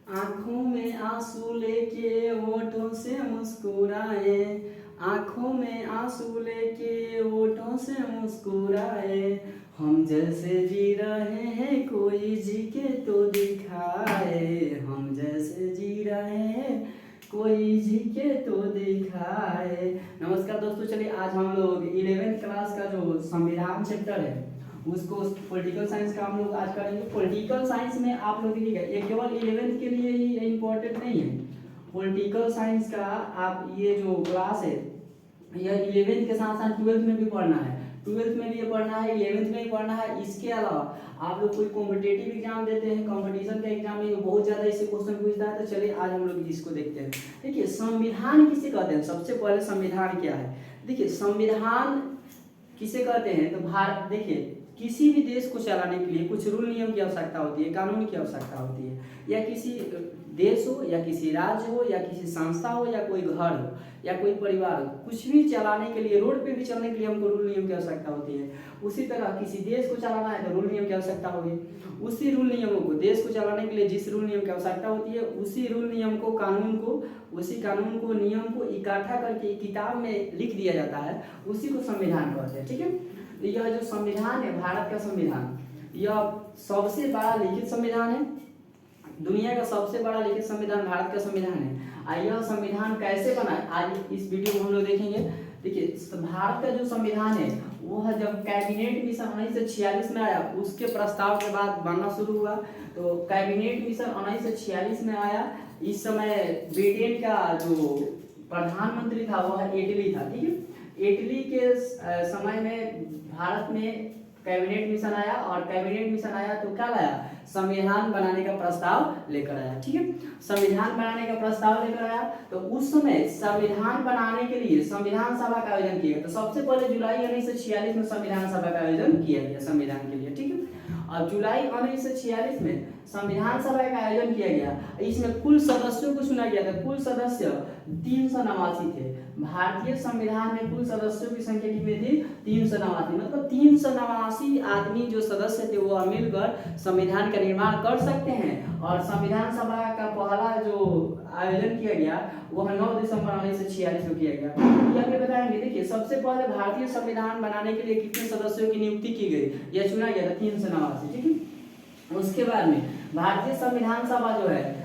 आंखों में आंसू लेके होठों से मुस्कुराए, आंखों में आंसू लेके होठों से मुस्कुराए, हम जैसे जी रहे हैं कोई जी के तो दिखाए, हम जैसे जी रहे हैं कोई जी के तो दिखाए। नमस्कार दोस्तों, चलिए आज हम लोग 11th क्लास का जो संविधान चैप्टर है उसको पॉलिटिकल साइंस का हम लोग आज करेंगे। पॉलिटिकल साइंस में आप लोग देखिएगा ये केवल 11th के लिए ही इम्पोर्टेंट नहीं है। पॉलिटिकल साइंस का आप ये जो क्लास है यह 11th के साथ साथ 12th में भी पढ़ना है, 12th में भी ये पढ़ना है, 11th में भी पढ़ना है। इसके अलावा आप लोग कोई कॉम्पिटेटिव एग्जाम देते हैं, कंपटीशन का एग्जाम में बहुत ज़्यादा इससे क्वेश्चन पूछता है। तो चलिए आज हम लोग इसको देखते हैं। देखिए संविधान किसे कहते हैं, सबसे पहले संविधान क्या है। देखिए संविधान किसे कहते हैं तो भारत, देखिए किसी भी देश को चलाने के लिए कुछ रूल नियम की आवश्यकता होती है, कानून की आवश्यकता होती है। या किसी देश हो या किसी राज्य हो या किसी संस्था हो या कोई घर हो या कोई परिवार हो, कुछ भी चलाने के लिए, रोड पे भी चलने के लिए हमको रूल नियम की आवश्यकता होती है। उसी तरह किसी देश को चलाना है तो रूल नियम की आवश्यकता होगी। उसी रूल नियमों को, देश को चलाने के लिए जिस रूल नियम की आवश्यकता होती है उसी रूल नियम को, कानून को, उसी कानून को, नियम को इकट्ठा करके एक किताब में लिख दिया जाता है, उसी को संविधान कहते हैं। ठीक है, यह जो संविधान है भारत का संविधान, यह सबसे बड़ा लिखित संविधान है, दुनिया का सबसे बड़ा लिखित संविधान भारत का संविधान है। यह संविधान कैसे बना है आज इस वीडियो में हम लोग देखेंगे। देखिए भारत का जो संविधान है वह जब कैबिनेट मिशन 1946 में आया, उसके प्रस्ताव के बाद बनना शुरू हुआ। तो कैबिनेट मिशन 1946 में आया। इस समय ब्रिटेन का जो प्रधानमंत्री था वह एटली था। ठीक है, एटली के समय में भारत में कैबिनेट मिशन आया, और कैबिनेट मिशन आया तो क्या लाया, संविधान बनाने का प्रस्ताव लेकर आया। ठीक है, संविधान बनाने का प्रस्ताव लेकर आया। तो उस समय संविधान बनाने के लिए संविधान सभा का आयोजन किया। तो सबसे पहले जुलाई 1946 में संविधान सभा का आयोजन किया गया संविधान के लिए। ठीक है, और जुलाई 1946 में संविधान सभा का आयोजन किया गया। इसमें कुल सदस्यों को चुना गया था। कुल सदस्य 389 थे। भारतीय संविधान में कुल सदस्यों की संख्या कितनी थी, 389। मतलब 389 आदमी जो सदस्य थे वो मिलकर संविधान का निर्माण कर सकते हैं। और संविधान सभा का पहला जो आयोजन किया गया वह 9 दिसंबर 1946 को किया गया। ये भी बताएंगे। देखिए सबसे पहले भारतीय संविधान बनाने के लिए कितने सदस्यों की नियुक्ति की गई, यह चुना गया था 389। ठीक है, उसके बाद में भारतीय संविधान सभा जो है,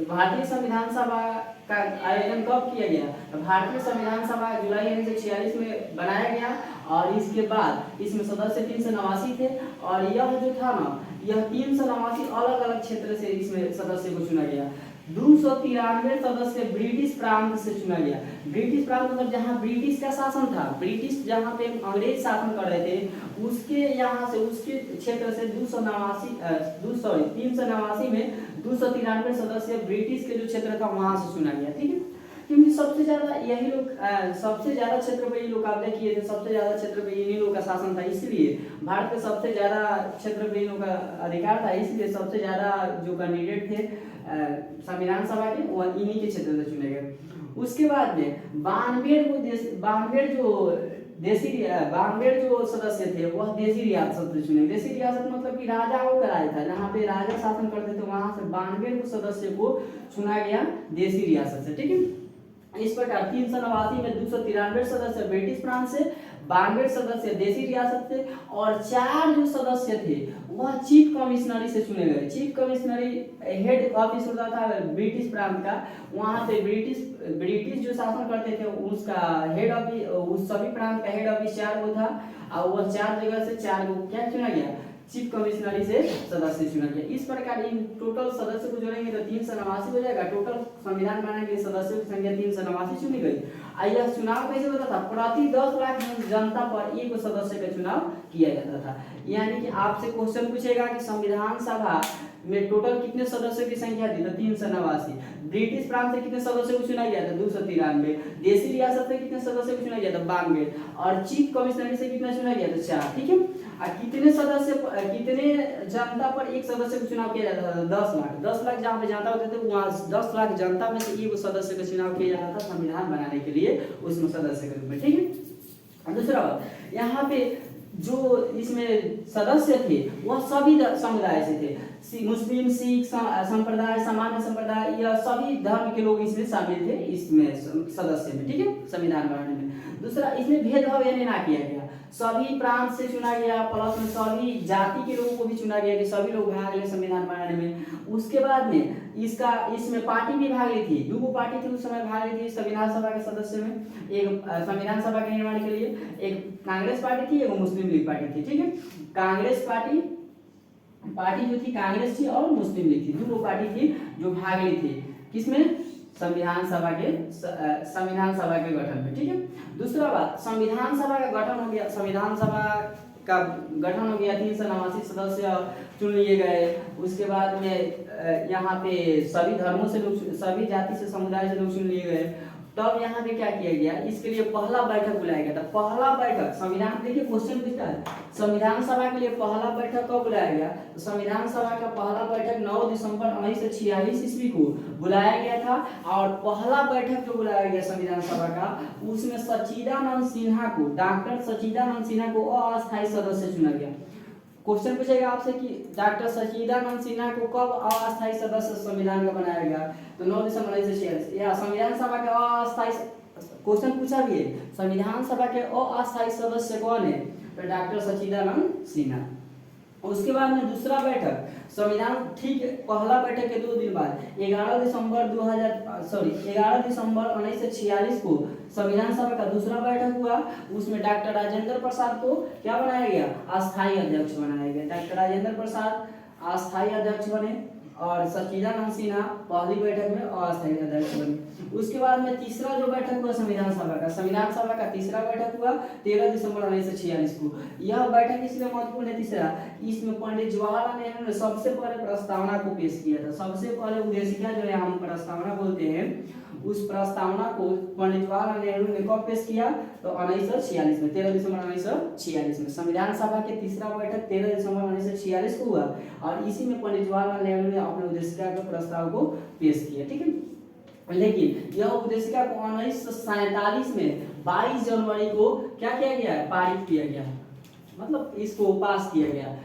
भारतीय संविधान सभा का आयोजन कब किया गया, तो भारतीय संविधान सभा जुलाई 1946 में बनाया गया। और इसके बाद इसमें सदस्य 389 थे। और यह जो था ना, यह 389 अलग अलग क्षेत्र से इसमें सदस्य को चुना गया। 293 सदस्य ब्रिटिश प्रांत से चुना गया। ब्रिटिश प्रांत मतलब जहां ब्रिटिश का शासन था, ब्रिटिश जहां पे अंग्रेज शासन कर रहे थे, उसके यहाँ से, उसके क्षेत्र से 389 में 293 सदस्य ब्रिटिश के जो क्षेत्र था वहां से चुना गया। ठीक है, क्योंकि सबसे ज्यादा यही लोग, सबसे ज्यादा क्षेत्र पे ये लोग कब्जा किए थे, सबसे ज्यादा क्षेत्र पे इन्हीं लोग का शासन था, इसलिए भारत के सबसे ज्यादा क्षेत्र पे इन लोग का अधिकार था, इसलिए सबसे ज्यादा जो कैंडिडेट थे संविधान सभा के वह इन्हीं के क्षेत्र से चुने गए। उसके बाद में 92 जो सदस्य थे वह देशी रियासत से चुने। देशी रियासत मतलब कि राजाओं का राज था, जहाँ पे राजा शासन करते थे, वहां से 92 सदस्य को चुना गया देशी रियासत से। ठीक है, इस प्रकार 389 में 293 सदस्य ब्रिटिश प्रांत से, 92 सदस्य देशी रियासत से, और 4 जो सदस्य थे वह चीफ कमिश्नरी से चुने गए। चीफ कमिश्नरी हेड ऑफिस होता था ब्रिटिश प्रांत का, वहां पे ब्रिटिश जो शासन करते थे उसका हेड ऑफिस, उस सभी प्रांत का हेड ऑफिस 4 को था, और वह 4 जगह से 4 को क्या चुना गया, चीफ कमिश्नरी से सदस्य चुना गया। इस प्रकार इन टोटल सदस्य को जोड़ेंगे तो 389 हो जाएगा। टोटल संविधान बनाने के लिए सदस्यों की संख्या 389 चुनी गई। यह चुनाव कैसे होता था, प्रति 10 लाख जनता पर एक सदस्य का चुनाव किया जाता था। यानी कि आपसे क्वेश्चन पूछेगा कि संविधान सभा में टोटल कितने सदस्यों की संख्या थी, तो 389। ब्रिटिश प्रांत से कितने सदस्यों को चुना गया था, 293। देशी रियासत से कितने सदस्यों को चुना गया था, 92। और चीफ कमिश्नरी से कितना चुना गया था, 4। ठीक है, कितने जनता पर एक सदस्य को चुनाव किया जाता था, 10 लाख। 10 लाख जहाँ पे जनता होते थे वहाँ 10 लाख जनता में से एक सदस्य का चुनाव किया जाता था संविधान बनाने के लिए, उसमें सदस्य के रूप में। ठीक है, दूसरा बात, यहाँ पे जो इसमें सदस्य थे वह सभी समुदाय से थे। मुस्लिम, सिख संप्रदाय, सामान्य संप्रदाय, यह सभी धर्म के लोग इसमें शामिल थे, इसमें सदस्य में, ठीक है, संविधान बनाने में। दूसरा, इसमें भेदभाव यानी ना किया गया, सभी प्रांत से चुना गया, प्लस में सभी जाति के लोगों को भी चुना गया कि सभी लोग भाग ले संविधान बनाने में। उसके बाद में इसमें पार्टी भी भाग ली थी, 2 पार्टी थी उस समय भाग ली थी संविधान सभा के सदस्य में, एक संविधान सभा के निर्माण के लिए एक कांग्रेस पार्टी थी, एक मुस्लिम लीग पार्टी थी, ठीक है। कांग्रेस पार्टी जो थी कांग्रेस थी और मुस्लिम लीग थी, 2 पार्टी थी जो भाग ली थी किसमें, संविधान सभा के गठन में, ठीक है। दूसरा बात, संविधान सभा का गठन हो गया, संविधान सभा का गठन हो गया, 389 सदस्य चुन लिए गए। उसके बाद में यहाँ पे सभी धर्मों से लोग, सभी जाति से, समुदाय से लोग चुन लिए गए। तब यहाँ पे क्या किया गया, इसके लिए पहला बैठक बुलाया गया था। पहला बैठक संविधान, देखिए क्वेश्चन पूछता है संविधान सभा के लिए पहला बैठक कब बुलाया गया, तो संविधान सभा का पहला बैठक 9 दिसंबर 1946 ईस्वी को बुलाया गया था। और पहला बैठक जो बुलाया गया संविधान सभा का, उसमें सच्चिदानंद सिन्हा को, डॉक्टर सच्चिदानंद सिन्हा को अस्थायी सदस्य चुना गया। क्वेश्चन पूछेगा आपसे कि डॉक्टर सच्चिदानंद सिन्हा को कब अस्थायी सदस्य संविधान का बनाया गया, तो 9 दिसंबर 1946। या संविधान सभा के अस्थायी, क्वेश्चन पूछा भी है संविधान सभा के अस्थायी सदस्य कौन है, तो डॉक्टर सच्चिदानंद सिन्हा। उसके बाद में दूसरा बैठक संविधान, ठीक पहला बैठक के 2 दिन बाद 11 दिसंबर 1946 को संविधान सभा का दूसरा बैठक हुआ। उसमें डॉक्टर राजेंद्र प्रसाद को क्या बनाया गया, अस्थायी अध्यक्ष बनाया गया। डॉक्टर राजेंद्र प्रसाद अस्थायी अध्यक्ष बने और सच्चिदानंद सिन्हा पहली बैठक में अस्थायी अध्यक्ष बने। उसके बाद में तीसरा जो बैठक हुआ संविधान सभा का तीसरा बैठक हुआ 13 दिसंबर 1946 को। यह बैठक इसलिए महत्वपूर्ण है तीसरा, इसमें पंडित जवाहरलाल नेहरू ने सबसे पहले प्रस्तावना को पेश किया था। सबसे पहले उद्देशिका जो है हम प्रस्तावना बोलते हैं, उस प्रस्तावना को पंडित जवाहरलाल नेहरू ने कब पेश किया, तो 1946 में, 13 दिसंबर 1946 में। संविधान सभा के तीसरा बैठक 13 दिसंबर 1946 को हुआ और इसी में पंडित जवाहरलाल नेहरू ने अपने उद्देशिका के प्रस्ताव को पेश किया, ठीक है। लेकिन यह उद्देशिका को 1947 में 22 जनवरी को क्या किया गया, पारित किया गया, मतलब इसको पास किया गया।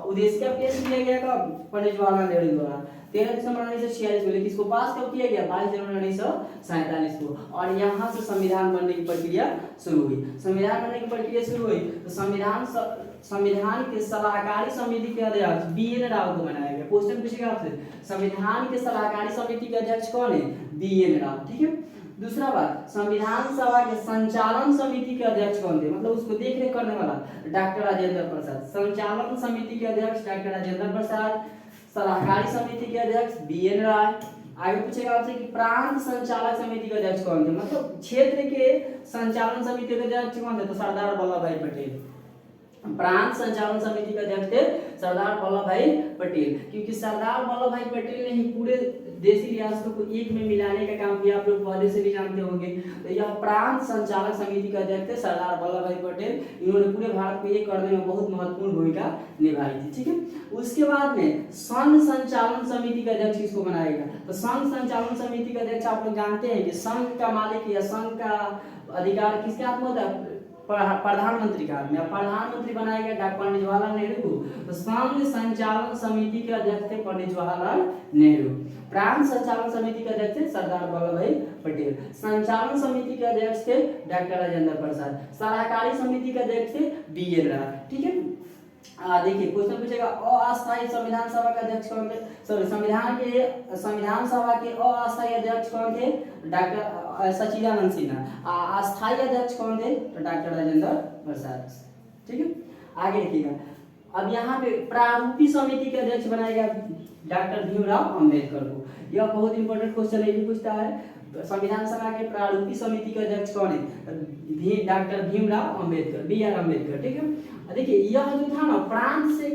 उद्देशिका पेश किया गया कब, पंडित जवाहरलाल नेहरू द्वारा 13 दिसंबर 1946 को, लेकिन इसको पास कब किया गया, 22 जनवरी 1947 को। और यहाँ से संविधान बनने की प्रक्रिया शुरू हुई। संविधान बनने की प्रक्रिया शुरू हुई तो संविधान के सलाहकारी समिति के अध्यक्ष BN राव को बनाया गया। क्वेश्चन पूछेगा आपसे, संविधान के सलाहकारी समिति के अध्यक्ष कौन है, BN राव, ठीक है। दूसरा बात, संविधान सभा के संचालन समिति के अध्यक्ष कौन थे, मतलब उसको देख रेख करने वाला डॉक्टर राजेंद्र प्रसाद। संचालन समिति के अध्यक्ष डॉक्टर राजेंद्र प्रसाद, सलाहकारी समिति के अध्यक्ष BN राव। आगे पूछेगा आपसे कि प्रांत संचालक समिति के अध्यक्ष कौन थे, मतलब क्षेत्र के संचालन समिति के अध्यक्ष कौन थे, तो सरदार वल्लभ भाई पटेल। प्रांत संचालन समिति के अध्यक्ष थे सरदार वल्लभ भाई पटेल, क्योंकि सरदार वल्लभ भाई पटेल ने ही पूरे देशी रियासतों को एक में मिलाने का काम किया, आप लोग पहले से भी जानते होंगे। तो यह प्रांत संचालक समिति के अध्यक्ष थे सरदार वल्लभ भाई पटेल। इन्होंने पूरे भारत को एक करने में बहुत महत्वपूर्ण भूमिका निभाई थी, ठीक है। उसके बाद में संघ संचालन समिति का अध्यक्ष किसको बनाया गया, तो संघ संचालन समिति का अध्यक्ष आप लोग जानते हैं कि संघ का मालिक या संघ का अधिकार किसके हाथ में होता है, प्रधानमंत्री का हाथ में। प्रधानमंत्री बनाया गया डॉक्टर पंडित जवाहरलाल नेहरू को। तो संघ संचालन समिति के अध्यक्ष थे पंडित जवाहरलाल नेहरू। प्रांत संचालन समिति के अध्यक्ष थे सरदार वल्लभ भाई पटेल। संचालन समिति के अध्यक्ष थे डॉक्टर राजेंद्र प्रसाद। सलाहकारी समिति के अध्यक्ष थे BN राव, ठीक है। देखिए क्वेश्चन पूछेगा अस्थायी संविधान सभा के अध्यक्ष कौन थे, सॉरी संविधान सभा के अस्थायी अध्यक्ष कौन थे, डॉक्टर सच्चिदानंद सिन्हा। अस्थायी अध्यक्ष कौन थे, तो डॉक्टर राजेंद्र प्रसाद, ठीक है। आगे देखिएगा, अब यहाँ पे प्रारूपी समिति के अध्यक्ष बनाया गया डॉक्टर भीमराव अंबेडकर को। यह बहुत इंपॉर्टेंट क्वेश्चन है, ये पूछता है संविधान सभा के प्रारूपी समिति के अध्यक्ष कौन है, डॉक्टर भीमराव अंबेडकर, BR अम्बेडकर, ठीक है। देखिए यह जो था ना प्रांत से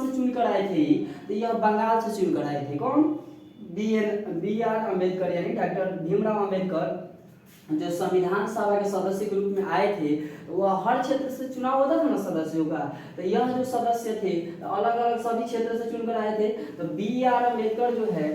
चुनकर आए थे, तो यह बंगाल से चुनकर आए थे। कौन, BR अम्बेडकर यानी डॉक्टर भीमराव अंबेडकर जो संविधान सभा के सदस्य के रूप में आए थे, वह हर क्षेत्र से चुनाव होता था ना सदस्यों का, तो यह जो सदस्य थे अलग अलग सभी क्षेत्र से चुनकर आए थे। तो BR अम्बेडकर जो है,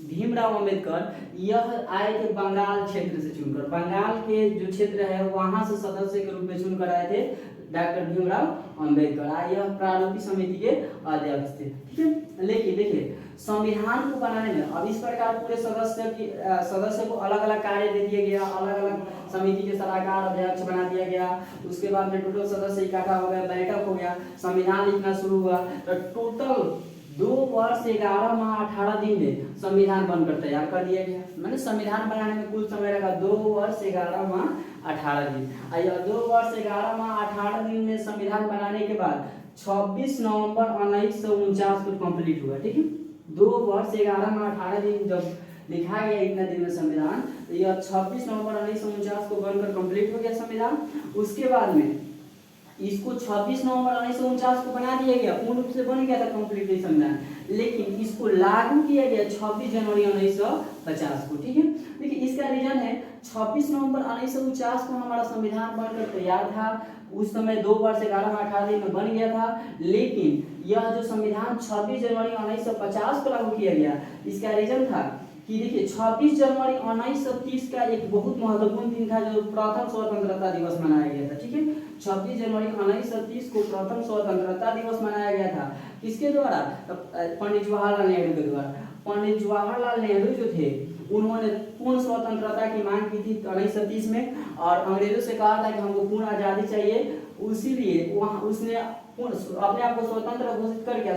भीमराव अंबेडकर, यह आए थे बंगाल क्षेत्र से चुनकर। बंगाल के जो क्षेत्र है वहां से सदस्य के रूप में चुनकर आए थे डॉक्टर भीमराव अंबेडकर, यह प्रारूपिक समिति के अध्यक्ष थे। ठीक है, लेकिन देखिए संविधान को बनाने में अब इस प्रकार पूरे सदस्य को अलग अलग कार्य दे दिया गया, अलग अलग समिति के सलाहकार अध्यक्ष बना दिया गया। उसके बाद में टोटल सदस्य इकट्ठा हो गया, बैठक हो गया, संविधान लिखना शुरू हुआ। तो टोटल 2 वर्ष 11 माह 18 दिन में संविधान बनकर तैयार कर दिया गया। मैंने संविधान बनाने में कुल समय लगा 2 वर्ष 11 माह 18 दिन। 2 वर्ष 11 माह 18 दिन में संविधान बनाने के बाद 26 नवंबर 1949 को कंप्लीट हुआ। ठीक है, 2 वर्ष 11 माह 18 दिन जब लिखा गया इतना दिन में संविधान, तो यह 26 नवंबर 1949 को बनकर कंप्लीट हो गया संविधान। उसके बाद में इसको 26 नवंबर 1949 को बना दिया गया, पूर्ण रूप से बन गया था कंप्लीट संविधान, लेकिन इसको लागू किया गया 26 जनवरी 1950 को। ठीक है, देखिए इसका रीजन है 26 नवंबर 1949 को हमारा संविधान बनकर तैयार था। उस समय 2 वर्ष 11 माह 18 दिन में बन गया था, लेकिन यह जो संविधान 26 जनवरी 1950 को लागू किया गया, इसका रीजन था कि देखिए 26 जनवरी 1930 का एक बहुत महत्वपूर्ण दिन था जो प्रथम स्वतंत्रता दिवस मनाया गया था। ठीक है, 26 जनवरी 1930 को प्रथम स्वतंत्रता दिवस मनाया गया था। किसके द्वारा? पंडित जवाहरलाल नेहरू के द्वारा। पंडित जवाहरलाल नेहरू जो थे उन्होंने पूर्ण स्वतंत्रता की मांग की थी 1930 में, और अंग्रेजों से कहा था कि हमको पूर्ण आज़ादी चाहिए। उसीलिए वहाँ उसने अपने आप को स्वतंत्र घोषित कर गया,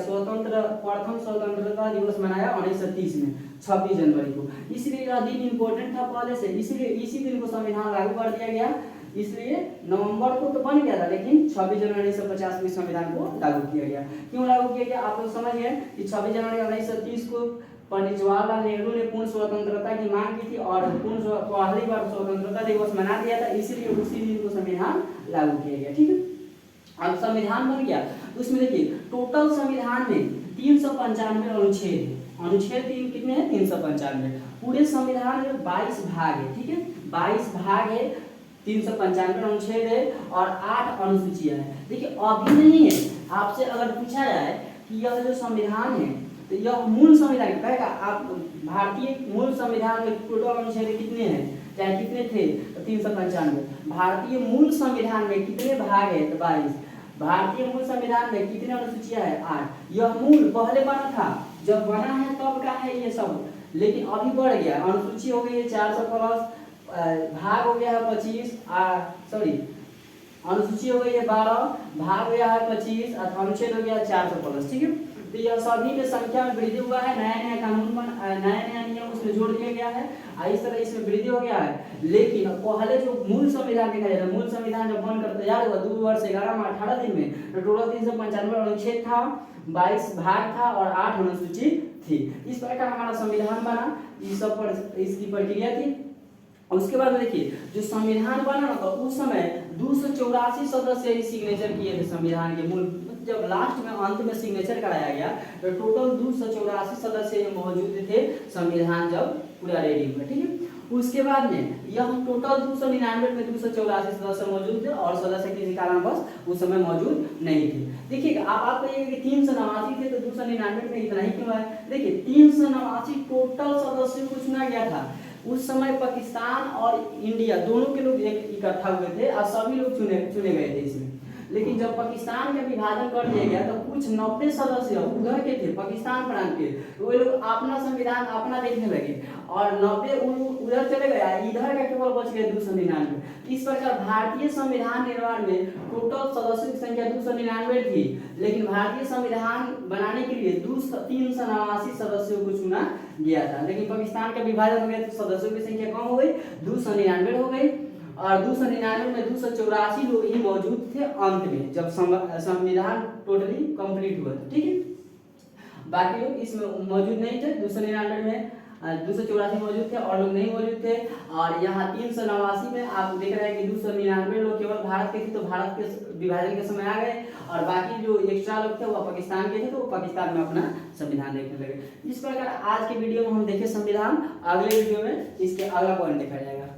प्रथम स्वतंत्रता दिवस मनाया 1930 में 26 जनवरी को। इसलिए यह दिन इम्पोर्टेंट था पहले से, इसलिए इसी दिन को संविधान लागू कर दिया गया। इसलिए नवंबर को तो बन गया था, लेकिन 26 जनवरी 1950 में संविधान को लागू किया गया। क्यों लागू किया गया आप लोग समझ गए कि 26 जनवरी 1930 को पंडित जवाहरलाल नेहरू ने पूर्ण स्वतंत्रता की मांग की थी और पहली बार स्वतंत्रता दिवस मना दिया था, इसीलिए उसी दिन को संविधान लागू किया गया। ठीक है, अब संविधान बन गया तो उसमें देखिए टोटल संविधान में 395 अनुच्छेद है। अनुच्छेद कितने हैं? 395। पूरे संविधान में 22 भाग है। ठीक है, 22 भाग है, 395 अनुच्छेद है और 8 अनुसूचियां हैं। देखिए अभी नहीं है, आपसे अगर पूछा जाए कि यह जो संविधान है तो यह मूल संविधान कहेगा आप भारतीय मूल संविधान में टोटल अनुच्छेद कितने हैं, चाहे कितने थे तो 395। भारतीय मूल संविधान में कितने भाग है तो 22। भारतीय मूल संविधान में कितने अनुसूचियां है? 8। यह मूल पहले बना था, जब बना है तब का है ये सब, लेकिन अभी बढ़ गया। अनुसूची हो गई है 400 प्लस, भाग हो गया है 25, अनुसूची हो गई है 12, भाग हो गया है 25, अनुच्छेद हो गया 400 प्लस। ठीक है, तो यह सभी में संख्या में वृद्धि हुआ है, नया नया कानून नया नियम उसमें जोड़ दिया गया है, इस तरह इसमें वृद्धि हो गया है। लेकिन पहले जो मूल संविधान देखा जाता है, मूल संविधान जब बनकर तैयार हुआ 2 वर्ष 11 माह 18 दिन में, तो टोटल 395 अनुच्छेद था, 22 भाग था और 8 अनुसूची थी। इस प्रकार हमारा संविधान बना, इस सब पर इसकी प्रक्रिया थी। उसके बाद में देखिए जो संविधान बना ना, तो उस समय 284 सदस्य ही सिग्नेचर किए थे संविधान के मूल। जब लास्ट में अंत में सिग्नेचर कराया गया तो टोटल 284 सदस्य मौजूद थे संविधान जब पूरा रेडी हुआ। ठीक है, उसके बाद में यह टोटल 299 में 284 सदस्य मौजूद थे और सदस्य किसी कारणवश उस समय मौजूद नहीं थे। देखिए आप कहिएगा कि 389 थे तो 299 में इतना ही क्यों है? देखिए 389 टोटल सदस्यों को चुना गया था। उस समय पाकिस्तान और इंडिया दोनों के लोग एक इकट्ठा हुए थे और सभी लोग चुने गए थे इसमें। लेकिन जब पाकिस्तान का विभाजन कर दिया गया तो कुछ 90 सदस्य उधर के थे, पाकिस्तान प्रांत के, तो वे लोग अपना संविधान अपना देखने लगे और 90 उधर चले गए, इधर का केवल बच गए 299। इस प्रकार भारतीय संविधान निर्माण में टोटल सदस्यों की संख्या 299 थी, लेकिन भारतीय संविधान बनाने के लिए 389 सदस्यों को चुना गया था। लेकिन पाकिस्तान का विभाजन हो गया तो सदस्यों की संख्या कम हो गई, 299 हो गई और 299 में 284 लोग ही मौजूद थे अंत में जब संविधान टोटली कंप्लीट हुआ था। ठीक है, बाकी लोग इसमें मौजूद नहीं थे। 299 में 284 मौजूद थे और लोग नहीं मौजूद थे। और यहाँ 389 में आप देख रहे हैं कि 299 लोग केवल भारत के थे, तो भारत के विभाजन के समय आ गए और बाकी जो एक्स्ट्रा लोग थे वो पाकिस्तान के थे, तो वो पाकिस्तान में अपना संविधान देखने लगे। इस प्रकार आज के वीडियो में हम देखे संविधान, अगले वीडियो में इसके अगला पॉइंट देखा जाएगा।